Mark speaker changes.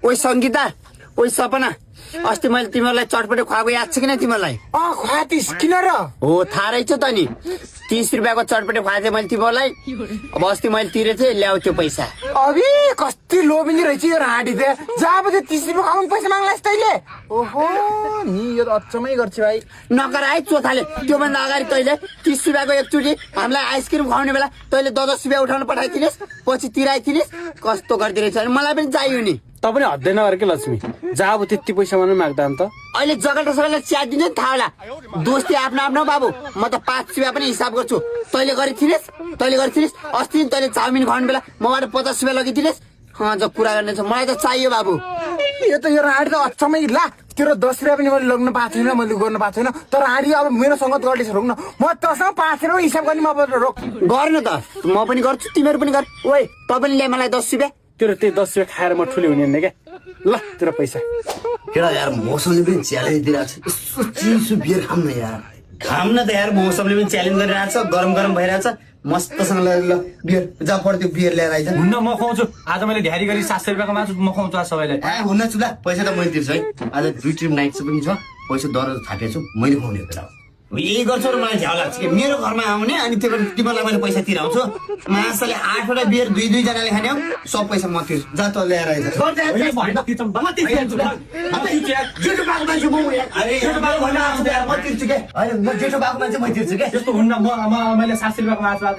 Speaker 1: ओइ सङ्गीता ओइ सपना अस्ति मैले तिमीहरूलाई चटपटे खुवाएको याद छ किन तिमीहरूलाई
Speaker 2: खुवातिस किन र
Speaker 1: हो थाहा रहेछ त नि 30 रुपियाँको चटपटे खुवाएको थिएँ मैले तिमीहरूलाई अब अस्ति मैले तिरेको थिएँ ल्याऊ त्यो पैसा
Speaker 2: अबे कति लोभिनी रहेछ यो राडी त जब त्यो 30 रुपियाँ खाउनु पैसा माग्लास् तैले ओहो नि यो त अचम्मै गर्छ भाइ
Speaker 1: नगर आइ चोथाले त्योभन्दा अगाडि तैले 30 रुपियाँको एकचोटि हामीलाई आइसक्रिम खुवाउने बेला तैले 10 रुपियाँ उठाउन पठाइथिनेस् पछि तिराइथिनेस् कस्तो गर्दिरहेछ मलाई पनि चाहियो नि
Speaker 3: त पनि हद्दै नगर के लक्ष्मी जहाँ अब त्यति पैसा मात्रै माग्दा अन्त
Speaker 1: अहिले जगल्टा सगल्टा चिया दिन्छ नि थाहा होला दोस्ती आफ्नो आफ्नो बाबु म त 5 रुपियाँ पनि हिसाब गर्छु तैले गरिथिनेस् अस्ति नि तैले चाउमिन खुवाउने बेला मबाट 50 रुपियाँ लगिदिनेस् जब कुरा गर्ने छ मलाई त चाहियो बाबु
Speaker 2: यो त यो राडी त अचम्मै ला तेरो 10 रुपियाँ पनि मैले लग्न पाएको छैन मैले गर्न पाएको छैन तर राडी अब मेरो सङ्गत गर्दैछ रोक्न म तसँग 5 रुपियाँ हिसाब गर्ने म रोक
Speaker 1: गर्न त म पनि गर्छु तिमीहरू पनि गर ओइ तँ पनि ल्याए मलाई 10 रुपियाँ
Speaker 3: तेरो त्यही 10 रुपियाँ खाएर म ठुलो हुने क्या ल तेरो पैसा
Speaker 4: केटा यार मौसमले पनि च्यालेन्ज दिइरहेको छ यस्तो चिसो बियर खाम न यार
Speaker 5: खाम न त यार मौसमले पनि च्यालेन्ज गरिरहेको छ गरम गरम भइरहेछ मस्तसँग ल बियर जहाँ पऱ्यो त्यो बियर ल्याएर आइज
Speaker 3: हुन्न म खुवाउँछु आज मैले ध्यारी गरी 700 रुपियाँको मासु म खुवाउँछु आज सबैलाई
Speaker 5: हुन्न चुला पैसा त मैले तिर्छु है आज 2 ट्रिप नाइट पनि छ पैसा दर थाकेको छु मैले खुवाउने बेला यही गर्छु र मलाई झ्याउ लाग्छ कि मेरो घरमा आउने अनि त्यो तिमीलाई मैले पैसा तिराउँछु मासले 8वटा बियर 2 जनाले खाने हो सब पैसा म तिर्छु जा त ल्याएर आइज
Speaker 4: म जेठो भएको मान्छे म तिर्छु क्या
Speaker 3: त्यस्तो हुन्न मैले 700 रुपियाँको मासु आज